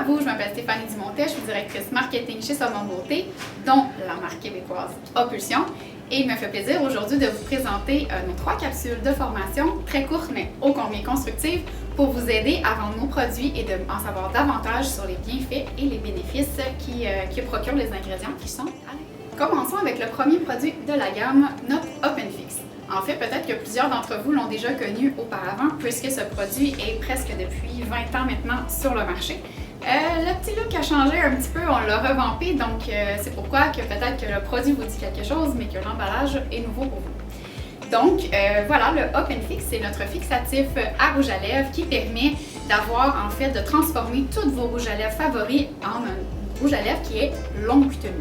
vous, je m'appelle Stéphanie Dumontet, je suis directrice marketing chez Saumon Beauté, dont la marque québécoise Opulsion. Et il me fait plaisir aujourd'hui de vous présenter nos 3 capsules de formation, très courtes mais ô combien constructives, pour vous aider à vendre nos produits et en savoir davantage sur les bienfaits et les bénéfices qui procurent les ingrédients qui sont à l'intérieur. Commençons avec le premier produit de la gamme, notre OpenFix. En fait, peut-être que plusieurs d'entre vous l'ont déjà connu auparavant, puisque ce produit est presque depuis 20 ans maintenant sur le marché. Le petit look a changé un petit peu, on l'a revampé, donc c'est pourquoi que peut-être que le produit vous dit quelque chose, mais que l'emballage est nouveau pour vous. Donc voilà, le OpenFix, c'est notre fixatif à rouge à lèvres qui permet d'avoir, en fait, de transformer tous vos rouges à lèvres favoris en un rouge à lèvres qui est longue tenue.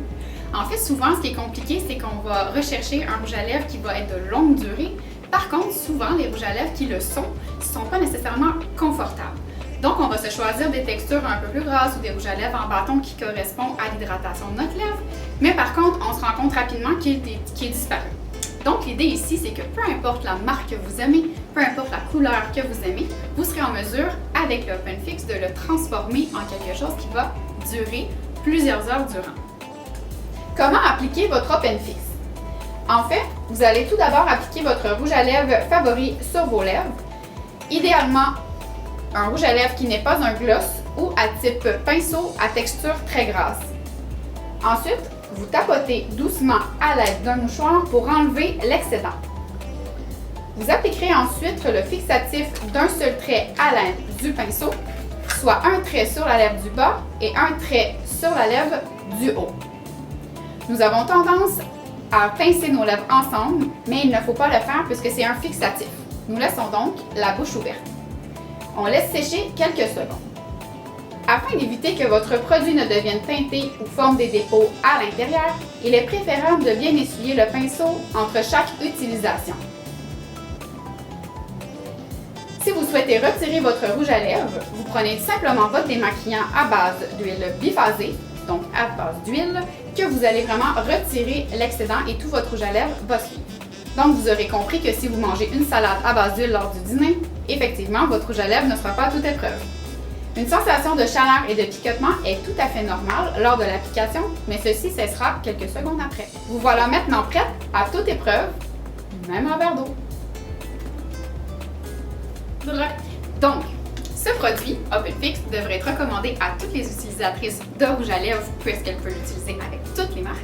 En fait, souvent, ce qui est compliqué, c'est qu'on va rechercher un rouge à lèvres qui va être de longue durée. Par contre, souvent, les rouges à lèvres qui le sont ne sont pas nécessairement confortables. Donc, on va se choisir des textures un peu plus grasses ou des rouges à lèvres en bâton qui correspondent à l'hydratation de notre lèvre. Mais par contre, on se rend compte rapidement qu'il est disparu. Donc, l'idée ici, c'est que peu importe la marque que vous aimez, peu importe la couleur que vous aimez, vous serez en mesure, avec le OpenFix, de le transformer en quelque chose qui va durer plusieurs heures durant. Comment appliquer votre OpenFix? En fait, vous allez tout d'abord appliquer votre rouge à lèvres favori sur vos lèvres. Idéalement, un rouge à lèvres qui n'est pas un gloss ou à type pinceau à texture très grasse. Ensuite, vous tapotez doucement à l'aide d'un mouchoir pour enlever l'excédent. Vous appliquerez ensuite le fixatif d'un seul trait à l'aide du pinceau, soit un trait sur la lèvre du bas et un trait sur la lèvre du haut. Nous avons tendance à pincer nos lèvres ensemble, mais il ne faut pas le faire puisque c'est un fixatif. Nous laissons donc la bouche ouverte. On laisse sécher quelques secondes. Afin d'éviter que votre produit ne devienne teinté ou forme des dépôts à l'intérieur, il est préférable de bien essuyer le pinceau entre chaque utilisation. Si vous souhaitez retirer votre rouge à lèvres, vous prenez simplement votre démaquillant à base d'huile biphasée, donc à base d'huile, que vous allez vraiment retirer l'excédent et tout votre rouge à lèvres va suivre. Donc vous aurez compris que si vous mangez une salade à base d'huile lors du dîner, effectivement votre rouge à lèvres ne sera pas à toute épreuve. Une sensation de chaleur et de picotement est tout à fait normale lors de l'application, mais ceci cessera quelques secondes après. Vous voilà maintenant prête à toute épreuve, même un verre d'eau. Donc, ce produit, OpenFix, devrait être recommandé à toutes les utilisatrices de rouge à lèvres puisqu'elle peut l'utiliser avec toutes les marques.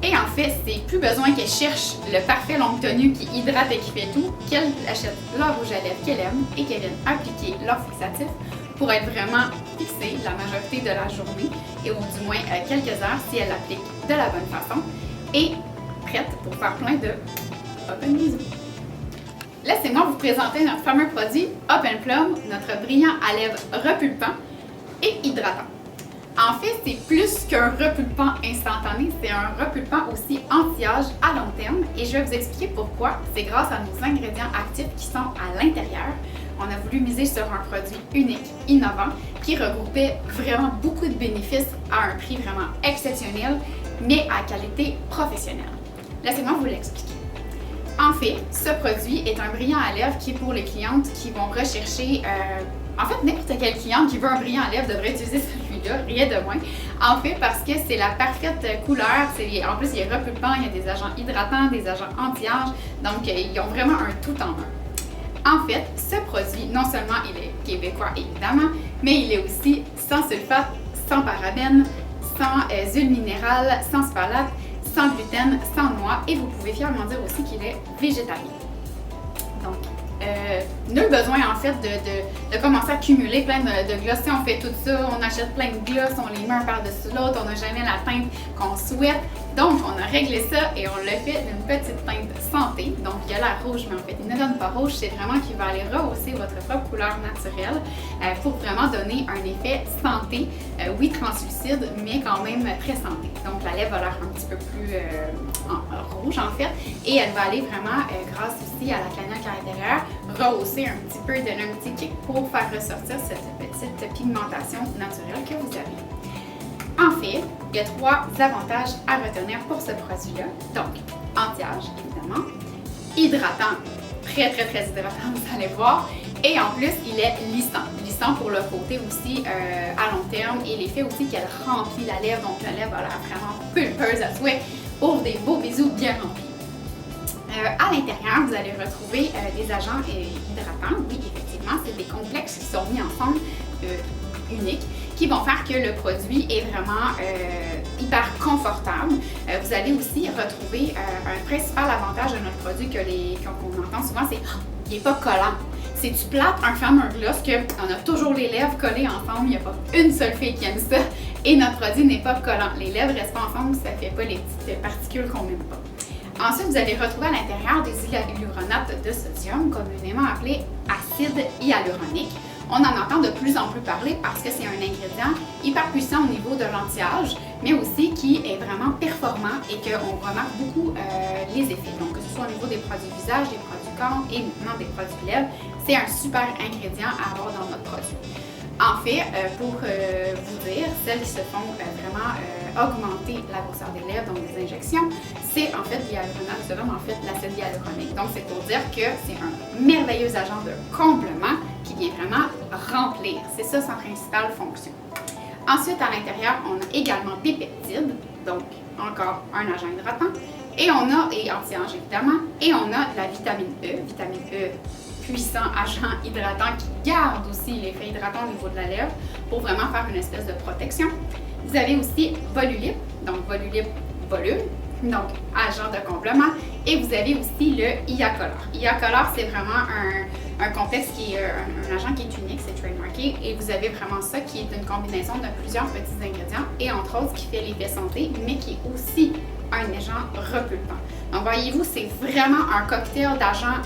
Et en fait, c'est plus besoin qu'elles cherchent le parfait longue tenue qui hydrate et qui fait tout, qu'elles achètent leur rouge à lèvres qu'elles aiment et qu'elles viennent appliquer leur fixatif pour être vraiment fixée la majorité de la journée et au du moins quelques heures si elles l'appliquent de la bonne façon et prête pour faire plein de Open Bisous. Laissez-moi vous présenter notre fameux produit Open Plum, notre brillant à lèvres repulpant et hydratant. En fait, c'est plus qu'un repulpant instantané, c'est un repulpant aussi anti-âge à long terme et je vais vous expliquer pourquoi. C'est grâce à nos ingrédients actifs qui sont à l'intérieur. On a voulu miser sur un produit unique, innovant, qui regroupait vraiment beaucoup de bénéfices à un prix vraiment exceptionnel, mais à qualité professionnelle. Laissez-moi vous l'expliquer. En fait, ce produit est un brillant à lèvres qui est pour les clientes qui vont rechercher, en fait, n'importe quelle cliente qui veut un brillant à lèvres devrait utiliser celui-là, rien de moins. En fait, parce que c'est la parfaite couleur, en plus il est repulpant, il y a des agents hydratants, des agents anti-âge, donc ils ont vraiment un tout en un. En fait, ce produit, non seulement il est québécois évidemment, mais il est aussi sans sulfate, sans parabènes, sans huile minérale, sans phtalates, sans gluten, sans noix et vous pouvez fièrement dire aussi qu'il est végétarien. Donc, nul besoin en fait de commencer à cumuler plein de glosses. Si on fait tout ça, on achète plein de glosses, on les met un par-dessus l'autre, on n'a jamais la teinte qu'on souhaite. Donc, on a réglé ça et on l'a fait d'une petite teinte santé. Donc, il y a la rouge, mais en fait, il ne donne pas rouge. C'est vraiment qu'il va aller rehausser votre propre couleur naturelle pour vraiment donner un effet santé. Oui, translucide, mais quand même très santé. Donc, la lèvre a l'air un petit peu plus rouge, en fait. Et elle va aller vraiment, grâce aussi à la cagnotte à l'intérieur, rehausser un petit peu, donner un petit kick pour faire ressortir cette petite pigmentation naturelle que vous avez. En fait, il y a 3 avantages à retenir pour ce produit-là. Donc, anti-âge, évidemment, hydratant, très hydratant, vous allez voir, Et en plus, il est lissant. Lissant pour le côté aussi à long terme et l'effet aussi qu'elle remplit la lèvre. Donc la lèvre a l'air vraiment pulpeuse à souhait pour des beaux bisous bien remplis. À l'intérieur, vous allez retrouver des agents hydratants. Oui, effectivement, c'est des complexes qui sont mis ensemble uniques qui vont faire que le produit est vraiment hyper confortable. Vous allez aussi retrouver un principal avantage de notre produit qu'on entend souvent, c'est qu'il n'est pas collant. Si tu plates un Farmer Gloss, qu'on a toujours les lèvres collées ensemble, il n'y a pas une seule fille qui aime ça, et notre produit n'est pas collant. Les lèvres restent pas ensemble, ça ne fait pas les petites particules qu'on n'aime pas. Ensuite, vous allez retrouver à l'intérieur des hyaluronates de sodium, communément appelés acide hyaluronique. On en entend de plus en plus parler parce que c'est un ingrédient hyper puissant au niveau de l'anti-âge, mais aussi qui est vraiment performant et qu'on remarque beaucoup les effets. Donc, que ce soit au niveau des produits visage, des produits corps et maintenant des produits lèvres, c'est un super ingrédient à avoir dans notre produit. En fait, pour vous dire, celles qui se font vraiment augmenter la grosseur des lèvres, donc des injections, c'est en fait l'hyaluronate de sodium, en fait l'acide hyaluronique. Donc c'est pour dire que c'est un merveilleux agent de comblement qui vient vraiment remplir. C'est ça sa principale fonction. Ensuite, à l'intérieur, on a également des peptides, donc encore un agent hydratant, et anti-âge évidemment, et on a la vitamine E, puissant agent hydratant qui garde aussi l'effet hydratant au niveau de la lèvre pour vraiment faire une espèce de protection. Vous avez aussi Volulip, donc Volulip volume, donc agent de comblement, et vous avez aussi le Hyacolor. Hyacolor, c'est vraiment un complexe qui est un agent qui est unique, c'est trademarké, et vous avez vraiment ça qui est une combinaison de plusieurs petits ingrédients, et entre autres qui fait l'effet santé, mais qui est aussi un agent repulpant. Donc voyez-vous, c'est vraiment un cocktail d'agents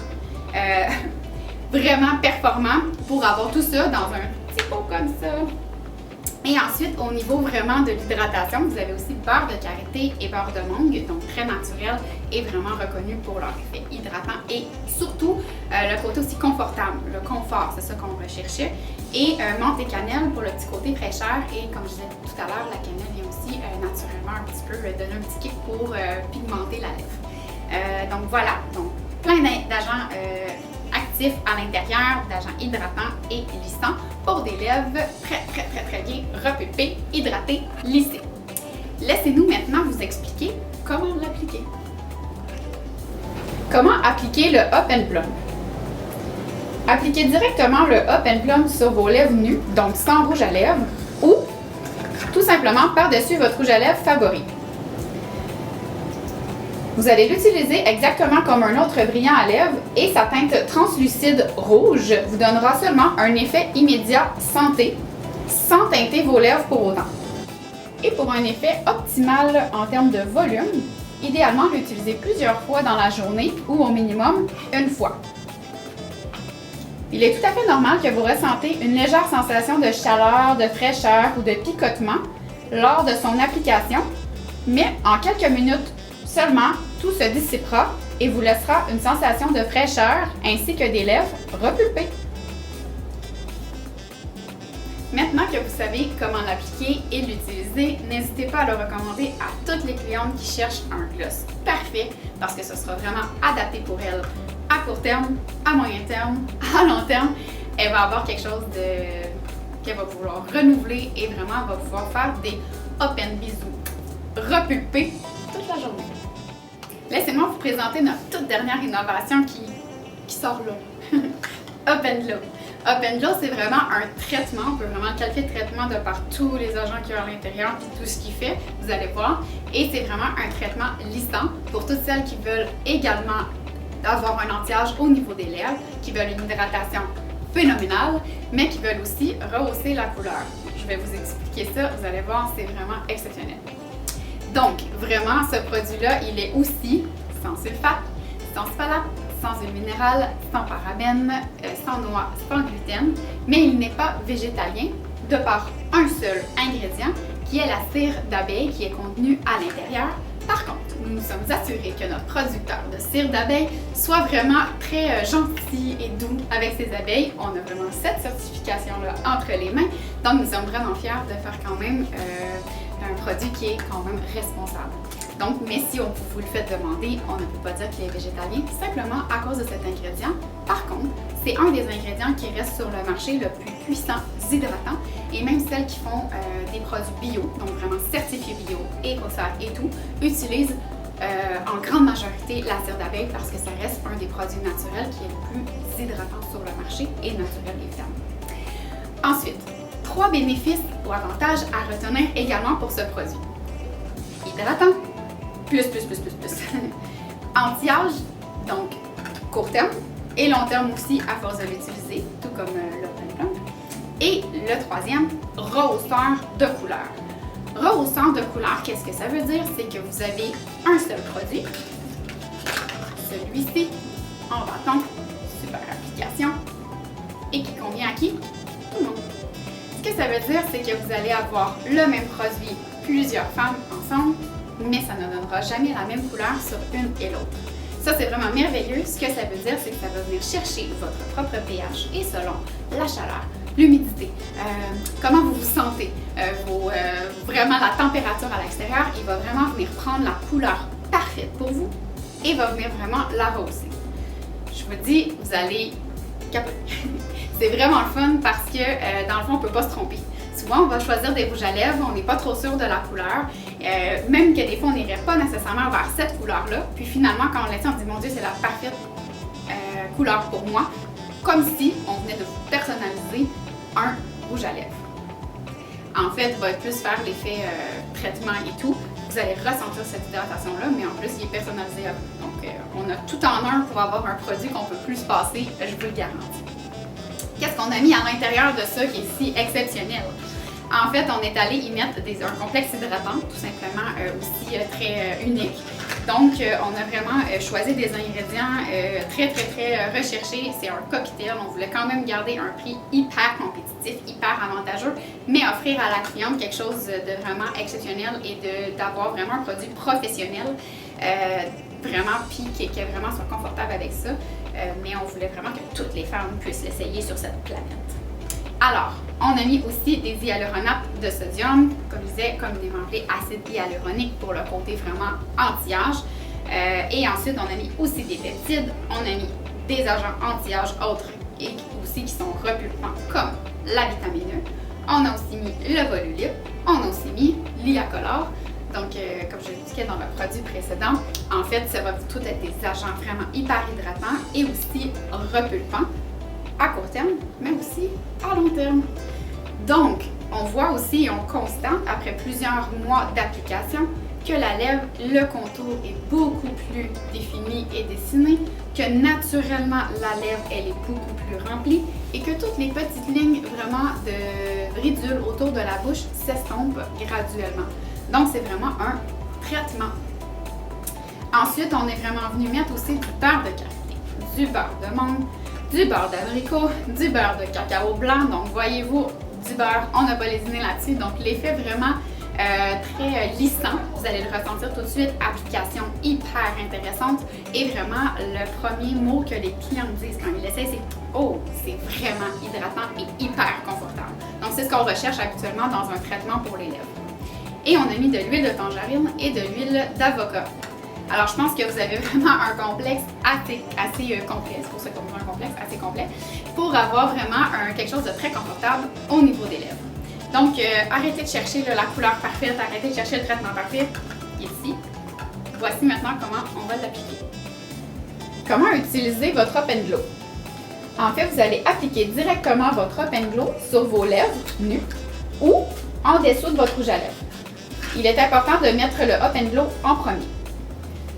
vraiment performant pour avoir tout ça dans un petit pot comme ça. Et ensuite, au niveau vraiment de l'hydratation, vous avez aussi beurre de karité et beurre de mangue, donc très naturel et vraiment reconnu pour leur effet hydratant et surtout le côté aussi confortable, le confort, c'est ça qu'on recherchait. Et menthe et cannelle pour le petit côté fraîcheur et comme je disais tout à l'heure, la cannelle vient aussi naturellement un petit peu donner un petit kick pour pigmenter la lèvre. Donc voilà, donc plein d'agents actifs à l'intérieur, d'agents hydratants et lissants pour des lèvres très bien repulpées, hydratées, lissées. Laissez-nous maintenant vous expliquer comment l'appliquer. Comment appliquer le Up and Plump? Appliquez directement le Up and Plump sur vos lèvres nues, donc sans rouge à lèvres, ou tout simplement par-dessus votre rouge à lèvres favori. Vous allez l'utiliser exactement comme un autre brillant à lèvres et sa teinte translucide rouge vous donnera seulement un effet immédiat santé sans teinter vos lèvres pour autant. Et pour un effet optimal en termes de volume, idéalement l'utiliser plusieurs fois dans la journée ou au minimum une fois. Il est tout à fait normal que vous ressentez une légère sensation de chaleur, de fraîcheur ou de picotement lors de son application, mais en quelques minutes seulement, tout se dissipera et vous laissera une sensation de fraîcheur ainsi que des lèvres repulpées. Maintenant que vous savez comment l'appliquer et l'utiliser, n'hésitez pas à le recommander à toutes les clientes qui cherchent un gloss parfait parce que ce sera vraiment adapté pour elles à court terme, à moyen terme, à long terme. Elle va avoir quelque chose qu'elle va vouloir renouveler et vraiment va pouvoir faire des up and bisous repulpés toute la journée. Laissez-moi vous présenter notre toute dernière innovation qui sort là. Up and Glow. Up and Glow, c'est vraiment un traitement. On peut vraiment qualifier de traitement de par tous les agents qu'il y a à l'intérieur et tout ce qu'il fait. Vous allez voir. Et c'est vraiment un traitement lissant pour toutes celles qui veulent également avoir un anti-âge au niveau des lèvres, qui veulent une hydratation phénoménale, mais qui veulent aussi rehausser la couleur. Je vais vous expliquer ça. Vous allez voir, c'est vraiment exceptionnel. Donc, vraiment, ce produit-là, il est aussi sans sulfate, sans phthalate, sans huile minérale, sans parabènes, sans noix, sans gluten, mais il n'est pas végétalien de par un seul ingrédient qui est la cire d'abeille qui est contenue à l'intérieur. Par contre, nous nous sommes assurés que notre producteur de cire d'abeille soit vraiment très gentil et doux avec ses abeilles. On a vraiment cette certification-là entre les mains, donc nous sommes vraiment fiers de faire quand même un produit qui est quand même responsable. Donc, mais si vous le faites demander, on ne peut pas dire qu'il est végétalien, simplement à cause de cet ingrédient. Par contre, c'est un des ingrédients qui reste sur le marché le plus puissant hydratant, et même celles qui font des produits bio, donc vraiment certifiés bio, éco-serre et tout, utilisent en grande majorité la cire d'abeille parce que ça reste un des produits naturels qui est le plus hydratant sur le marché et naturel évidemment. Ensuite, 3 bénéfices ou avantages à retenir également pour ce produit. Hydratant, plus. Anti-âge, donc court terme, et long terme aussi à force de l'utiliser, tout comme l'Open Plump. Et le troisième, rehausseur de couleur. Rehausseur de couleur, qu'est-ce que ça veut dire? C'est que vous avez un seul produit, celui-ci, en bâton, super application, et qui convient à qui? Tout le monde. Ce que ça veut dire, c'est que vous allez avoir le même produit, plusieurs femmes ensemble, mais ça ne donnera jamais la même couleur sur une et l'autre. Ça, c'est vraiment merveilleux. Ce que ça veut dire, c'est que ça va venir chercher votre propre pH et selon la chaleur, l'humidité, comment vous vous sentez, vraiment la température à l'extérieur, il va vraiment venir prendre la couleur parfaite pour vous et va venir vraiment la rehausser. Je vous dis, vous allez capoter. C'est vraiment le fun parce que dans le fond, on ne peut pas se tromper. Souvent, on va choisir des rouges à lèvres, on n'est pas trop sûr de la couleur, même que des fois, on n'irait pas nécessairement vers cette couleur-là. Puis finalement, quand on l'essaie, on se dit, mon Dieu, c'est la parfaite couleur pour moi, comme si on venait de vous personnaliser un rouge à lèvres. En fait, il va plus faire l'effet traitement et tout. Vous allez ressentir cette hydratation-là, mais en plus, il est personnalisé à vous. Donc, on a tout en un pour avoir un produit qu'on peut plus passer, je vous le garantis. Qu'est-ce qu'on a mis à l'intérieur de ça qui est si exceptionnel? En fait, on est allé y mettre un complexe hydratant, tout simplement aussi très unique. Donc, on a vraiment choisi des ingrédients très recherchés. C'est un cocktail. On voulait quand même garder un prix hyper compétitif, hyper avantageux, mais offrir à la cliente quelque chose de vraiment exceptionnel et d'avoir vraiment un produit professionnel. Vraiment, puis qui vraiment soit confortable avec ça. Mais on voulait vraiment que toutes les femmes puissent l'essayer sur cette planète. Alors, on a mis aussi des hyaluronates de sodium, comme je disais, communément appelé acide hyaluronique pour le côté vraiment anti-âge. Et ensuite, on a mis aussi des peptides, on a mis des agents anti-âge autres et aussi qui sont repulpants comme la vitamine E. On a aussi mis le Volulip, on a aussi mis l'Iacolor. Donc, comme je l'indiquais dans le produit précédent, en fait, ça va tout être des agents vraiment hyper hydratants et aussi repulpants à court terme, mais aussi à long terme. Donc, on voit aussi et on constate, après plusieurs mois d'application, que la lèvre, le contour est beaucoup plus défini et dessiné, que naturellement, la lèvre, elle est beaucoup plus remplie et que toutes les petites lignes vraiment de ridules autour de la bouche s'estompent graduellement. Donc, c'est vraiment un traitement. Ensuite, on est vraiment venu mettre aussi du beurre de karité, du beurre de mangue, du beurre d'abricot, du beurre de cacao blanc. Donc, voyez-vous, du beurre, on n'a pas lésiné là-dessus. Donc, l'effet vraiment très lissant. Vous allez le ressentir tout de suite. Application hyper intéressante. Et vraiment, le premier mot que les clients disent quand ils l'essayent, c'est « Oh, c'est vraiment hydratant et hyper confortable ». Donc, c'est ce qu'on recherche habituellement dans un traitement pour les lèvres. Et on a mis de l'huile de tangerine et de l'huile d'avocat. Alors, je pense que vous avez vraiment un complexe assez complet, c'est pour ça qu'on a un complexe assez complet, pour avoir vraiment quelque chose de très confortable au niveau des lèvres. Donc, arrêtez de chercher la couleur parfaite, arrêtez de chercher le traitement parfait, ici. Voici maintenant comment on va l'appliquer. Comment utiliser votre Open Glow? En fait, vous allez appliquer directement votre Open Glow sur vos lèvres nues ou en dessous de votre rouge à lèvres. Il est important de mettre le Open Glow en premier.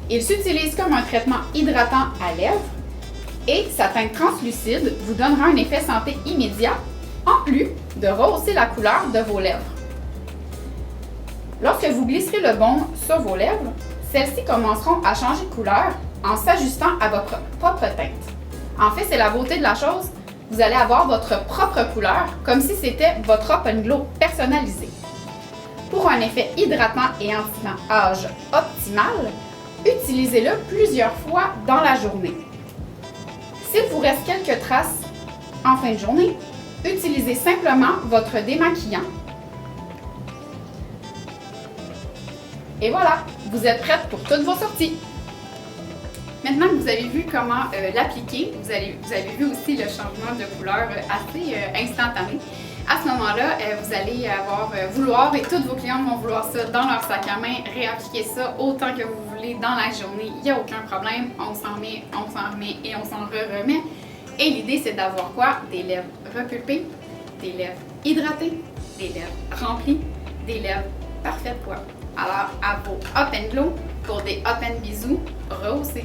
Il s'utilise comme un traitement hydratant à lèvres et sa teinte translucide vous donnera un effet santé immédiat en plus de rehausser la couleur de vos lèvres. Lorsque vous glisserez le baume sur vos lèvres, celles-ci commenceront à changer de couleur en s'ajustant à votre propre teinte. En fait, c'est la beauté de la chose, vous allez avoir votre propre couleur comme si c'était votre Open Glow personnalisé. Pour un effet hydratant et anti-âge optimal, utilisez-le plusieurs fois dans la journée. S'il vous reste quelques traces en fin de journée, utilisez simplement votre démaquillant Et voilà, vous êtes prête pour toutes vos sorties. Maintenant que vous avez vu comment l'appliquer, vous avez vu aussi le changement de couleur assez instantané. À ce moment-là, vous allez vouloir, et tous vos clients vont vouloir ça dans leur sac à main, réappliquer ça autant que vous voulez dans la journée. Il n'y a aucun problème, on s'en remet et on s'en remet. Et l'idée, c'est d'avoir quoi? Des lèvres repulpées, des lèvres hydratées, des lèvres remplies, des lèvres parfaites quoi. Alors, à vos Up and Glow pour des Up and Bisous rehaussés.